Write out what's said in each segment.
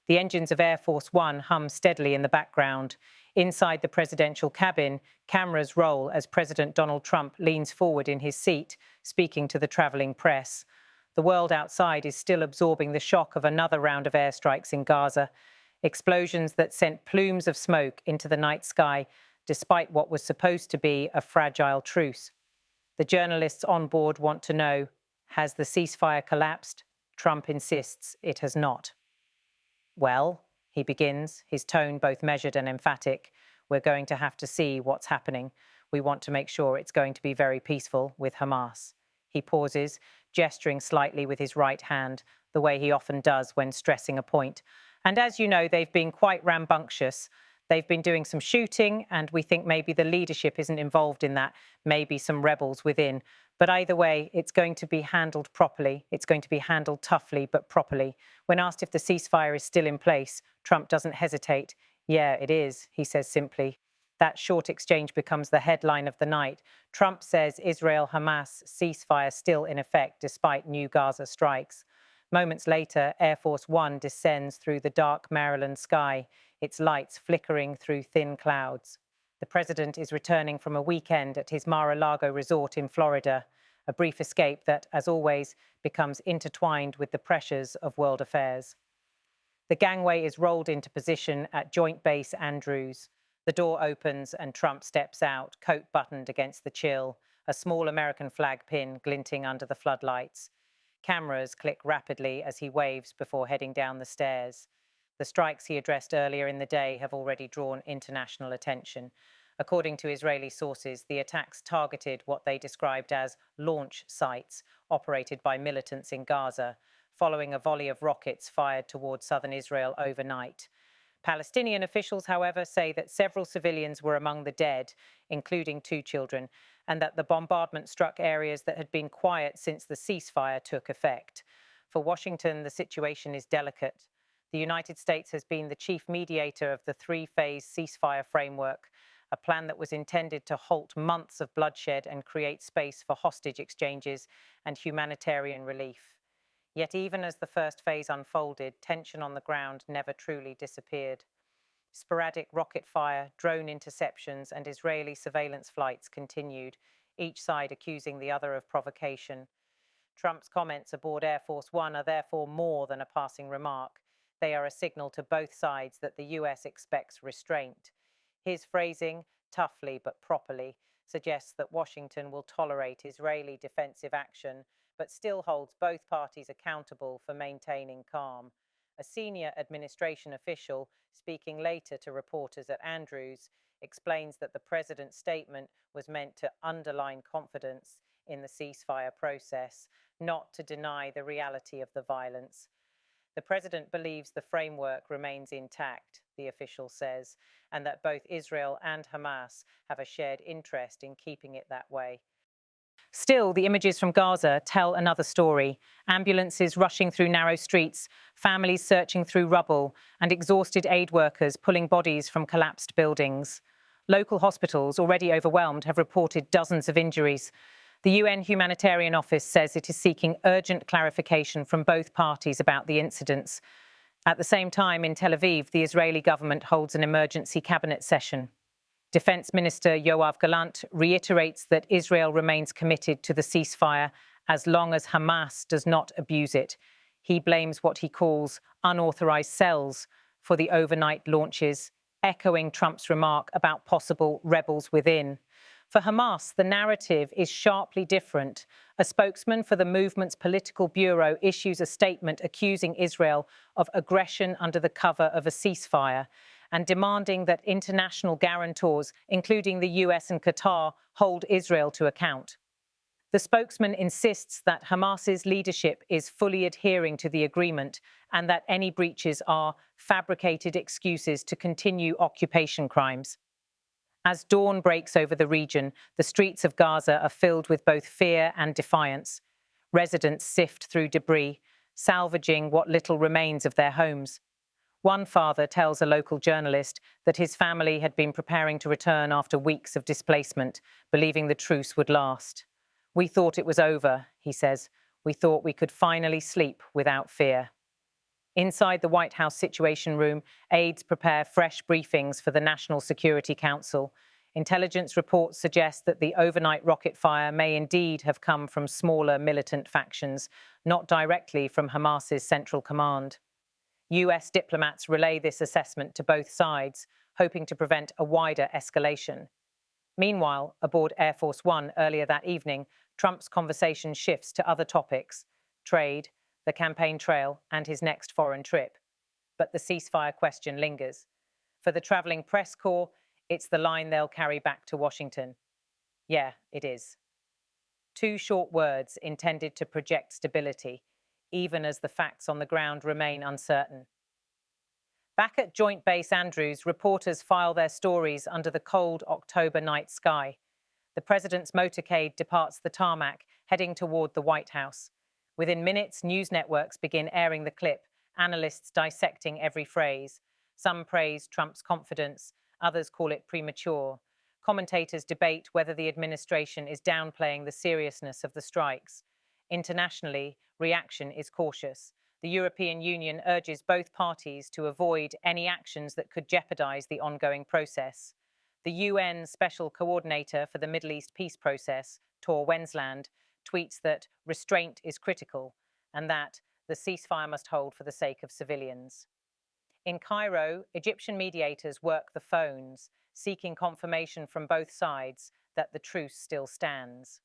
The engines of Air Force One hum steadily in the background. Inside the presidential cabin, cameras roll as President Donald Trump leans forward in his seat, speaking to the traveling press. The world outside is still absorbing the shock of another round of airstrikes in Gaza, explosions that sent plumes of smoke into the night sky, despite what was supposed to be a fragile truce. The journalists on board want to know, has the ceasefire collapsed? Trump insists it has not. Well, he begins, his tone both measured and emphatic, we're going to have to see what's happening. We want to make sure it's going to be very peaceful with Hamas. He pauses, gesturing slightly with his right hand, the way he often does when stressing a point. And as you know, they've been quite rambunctious. They've been doing some shooting, and we think maybe the leadership isn't involved in that, maybe some rebels within. But either way, it's going to be handled properly. It's going to be handled toughly, but properly. When asked if the ceasefire is still in place, Trump doesn't hesitate. Yeah, it is, he says simply. That short exchange becomes the headline of the night. Trump says Israel-Hamas ceasefire still in effect despite new Gaza strikes. Moments later, Air Force One descends through the dark Maryland sky, its lights flickering through thin clouds. The president is returning from a weekend at his Mar-a-Lago resort in Florida, a brief escape that, as always, becomes intertwined with the pressures of world affairs. The gangway is rolled into position at Joint Base Andrews. The door opens and Trump steps out, coat buttoned against the chill, a small American flag pin glinting under the floodlights. Cameras click rapidly as he waves before heading down the stairs. The strikes he addressed earlier in the day have already drawn international attention. According to Israeli sources, the attacks targeted what they described as launch sites operated by militants in Gaza, following a volley of rockets fired towards southern Israel overnight. Palestinian officials, however, say that several civilians were among the dead, including 2 children, and that the bombardment struck areas that had been quiet since the ceasefire took effect. For Washington, the situation is delicate. The United States has been the chief mediator of the 3-phase ceasefire framework, a plan that was intended to halt months of bloodshed and create space for hostage exchanges and humanitarian relief. Yet even as the first phase unfolded, tension on the ground never truly disappeared. Sporadic rocket fire, drone interceptions, and Israeli surveillance flights continued, each side accusing the other of provocation. Trump's comments aboard Air Force One are therefore more than a passing remark. They are a signal to both sides that the US expects restraint. His phrasing, toughly but properly, suggests that Washington will tolerate Israeli defensive action, but still holds both parties accountable for maintaining calm. A senior administration official, speaking later to reporters at Andrews, explains that the president's statement was meant to underline confidence in the ceasefire process, not to deny the reality of the violence. The president believes the framework remains intact, the official says, and that both Israel and Hamas have a shared interest in keeping it that way. Still, the images from Gaza tell another story. Ambulances rushing through narrow streets, families searching through rubble, and exhausted aid workers pulling bodies from collapsed buildings. Local hospitals, already overwhelmed, have reported dozens of injuries. The UN Humanitarian Office says it is seeking urgent clarification from both parties about the incidents. At the same time, in Tel Aviv, the Israeli government holds an emergency cabinet session. Defense Minister Yoav Gallant reiterates that Israel remains committed to the ceasefire as long as Hamas does not abuse it. He blames what he calls unauthorized cells for the overnight launches, echoing Trump's remark about possible rebels within. For Hamas, the narrative is sharply different. A spokesman for the movement's political bureau issues a statement accusing Israel of aggression under the cover of a ceasefire and demanding that international guarantors, including the US and Qatar, hold Israel to account. The spokesman insists that Hamas's leadership is fully adhering to the agreement and that any breaches are fabricated excuses to continue occupation crimes. As dawn breaks over the region, the streets of Gaza are filled with both fear and defiance. Residents sift through debris, salvaging what little remains of their homes. One father tells a local journalist that his family had been preparing to return after weeks of displacement, believing the truce would last. "We thought it was over," he says. "We thought we could finally sleep without fear." Inside the White House Situation Room, aides prepare fresh briefings for the National Security Council. Intelligence reports suggest that the overnight rocket fire may indeed have come from smaller militant factions, not directly from Hamas's central command. US diplomats relay this assessment to both sides, hoping to prevent a wider escalation. Meanwhile, aboard Air Force One earlier that evening, Trump's conversation shifts to other topics: trade, the campaign trail, and his next foreign trip. But the ceasefire question lingers. For the traveling press corps, it's the line they'll carry back to Washington. Yeah, it is. Two short words intended to project stability, even as the facts on the ground remain uncertain. Back at Joint Base Andrews, reporters file their stories under the cold October night sky. The president's motorcade departs the tarmac, heading toward the White House. Within minutes, news networks begin airing the clip, analysts dissecting every phrase. Some praise Trump's confidence, others call it premature. Commentators debate whether the administration is downplaying the seriousness of the strikes. Internationally, reaction is cautious. The European Union urges both parties to avoid any actions that could jeopardize the ongoing process. The UN Special Coordinator for the Middle East peace process, Tor Wensland, tweets that restraint is critical and that the ceasefire must hold for the sake of civilians. In Cairo, Egyptian mediators work the phones, seeking confirmation from both sides that the truce still stands.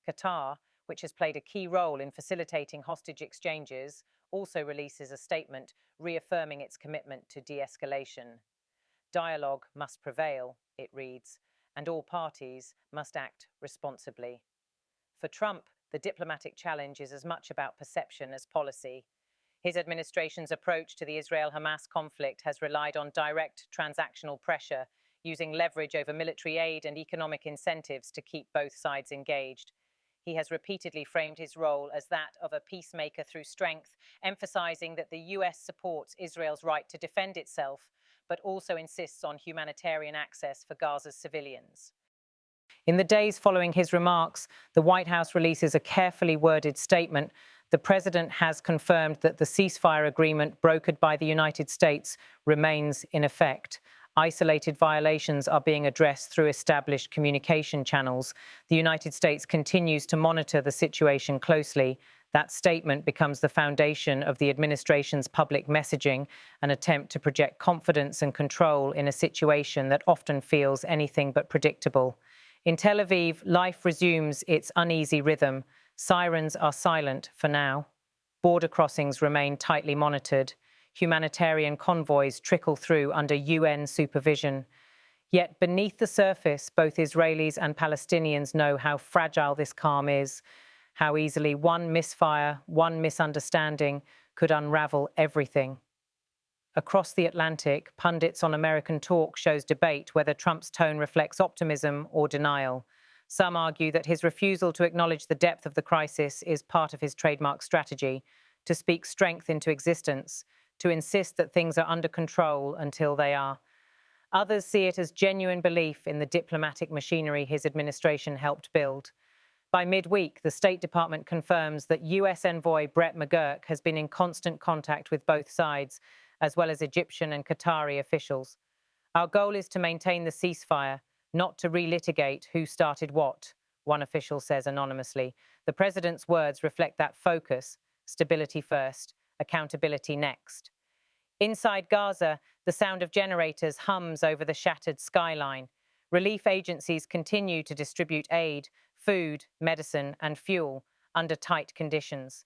Qatar, which has played a key role in facilitating hostage exchanges, also releases a statement reaffirming its commitment to de-escalation. Dialogue must prevail, it reads, and all parties must act responsibly. For Trump, the diplomatic challenge is as much about perception as policy. His administration's approach to the Israel-Hamas conflict has relied on direct transactional pressure, using leverage over military aid and economic incentives to keep both sides engaged. He has repeatedly framed his role as that of a peacemaker through strength, emphasizing that the US supports Israel's right to defend itself, but also insists on humanitarian access for Gaza's civilians. In the days following his remarks, the White House releases a carefully worded statement. The president has confirmed that the ceasefire agreement brokered by the United States remains in effect. Isolated violations are being addressed through established communication channels. The United States continues to monitor the situation closely. That statement becomes the foundation of the administration's public messaging, an attempt to project confidence and control in a situation that often feels anything but predictable. In Tel Aviv, life resumes its uneasy rhythm. Sirens are silent for now. Border crossings remain tightly monitored. Humanitarian convoys trickle through under UN supervision. Yet beneath the surface, both Israelis and Palestinians know how fragile this calm is, how easily one misfire, one misunderstanding could unravel everything. Across the Atlantic, pundits on American talk shows debate whether Trump's tone reflects optimism or denial. Some argue that his refusal to acknowledge the depth of the crisis is part of his trademark strategy, to speak strength into existence, to insist that things are under control until they are. Others see it as genuine belief in the diplomatic machinery his administration helped build. By midweek, the State Department confirms that US envoy Brett McGurk has been in constant contact with both sides, as well as Egyptian and Qatari officials. Our goal is to maintain the ceasefire, not to relitigate who started what, one official says anonymously. The president's words reflect that focus: stability first, accountability next. Inside Gaza, the sound of generators hums over the shattered skyline. Relief agencies continue to distribute aid, food, medicine, and fuel under tight conditions.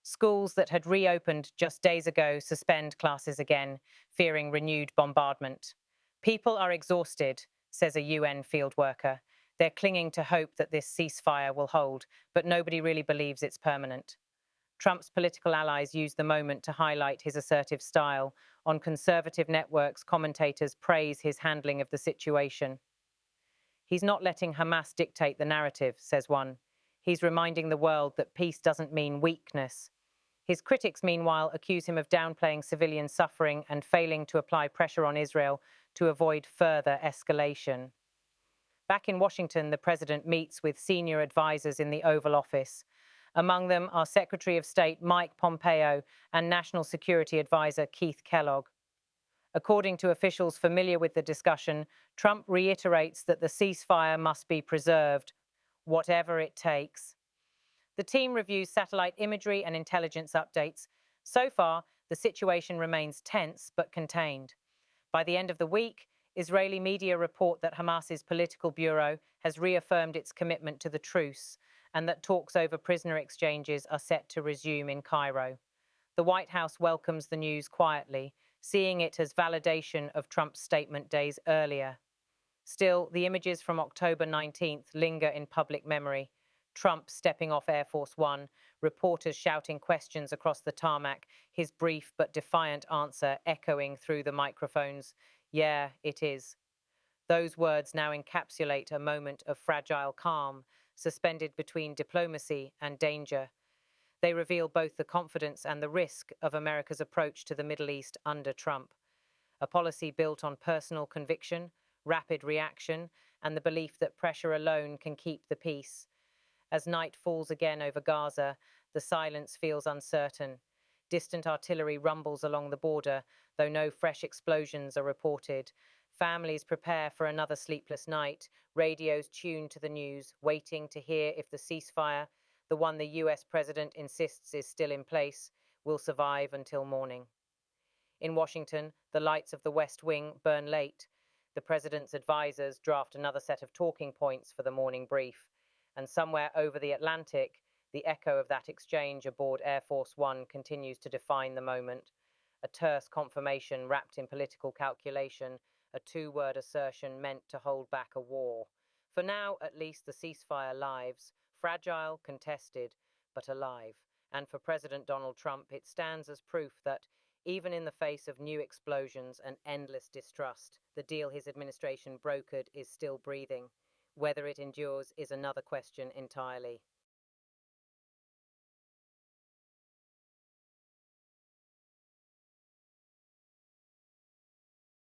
Schools that had reopened just days ago suspend classes again, fearing renewed bombardment. People are exhausted, says a UN field worker. They're clinging to hope that this ceasefire will hold, but nobody really believes it's permanent. Trump's political allies use the moment to highlight his assertive style. On conservative networks, commentators praise his handling of the situation. He's not letting Hamas dictate the narrative, says one. He's reminding the world that peace doesn't mean weakness. His critics, meanwhile, accuse him of downplaying civilian suffering and failing to apply pressure on Israel to avoid further escalation. Back in Washington, the president meets with senior advisors in the Oval Office. Among them are Secretary of State Mike Pompeo and National Security Advisor Keith Kellogg. According to officials familiar with the discussion, Trump reiterates that the ceasefire must be preserved, whatever it takes. The team reviews satellite imagery and intelligence updates. So far, the situation remains tense but contained. By the end of the week, Israeli media report that Hamas's political bureau has reaffirmed its commitment to the truce and that talks over prisoner exchanges are set to resume in Cairo. The White House welcomes the news quietly, seeing it as validation of Trump's statement days earlier. Still, the images from October 19th linger in public memory. Trump stepping off Air Force One, reporters shouting questions across the tarmac, his brief but defiant answer echoing through the microphones. Yeah, it is. Those words now encapsulate a moment of fragile calm, suspended between diplomacy and danger. They reveal both the confidence and the risk of America's approach to the Middle East under Trump. A policy built on personal conviction, rapid reaction, and the belief that pressure alone can keep the peace. As night falls again over Gaza, the silence feels uncertain. Distant artillery rumbles along the border, though no fresh explosions are reported. Families prepare for another sleepless night, radios tuned to the news, waiting to hear if the ceasefire, the one the US president insists is still in place, will survive until morning. In Washington, the lights of the West Wing burn late. The president's advisors draft another set of talking points for the morning brief. And somewhere over the Atlantic, the echo of that exchange aboard Air Force One continues to define the moment. A terse confirmation wrapped in political calculation, a two-word assertion meant to hold back a war. For now, at least, the ceasefire lives, fragile, contested, but alive. And for President Donald Trump, it stands as proof that, even in the face of new explosions and endless distrust, the deal his administration brokered is still breathing. Whether it endures is another question entirely.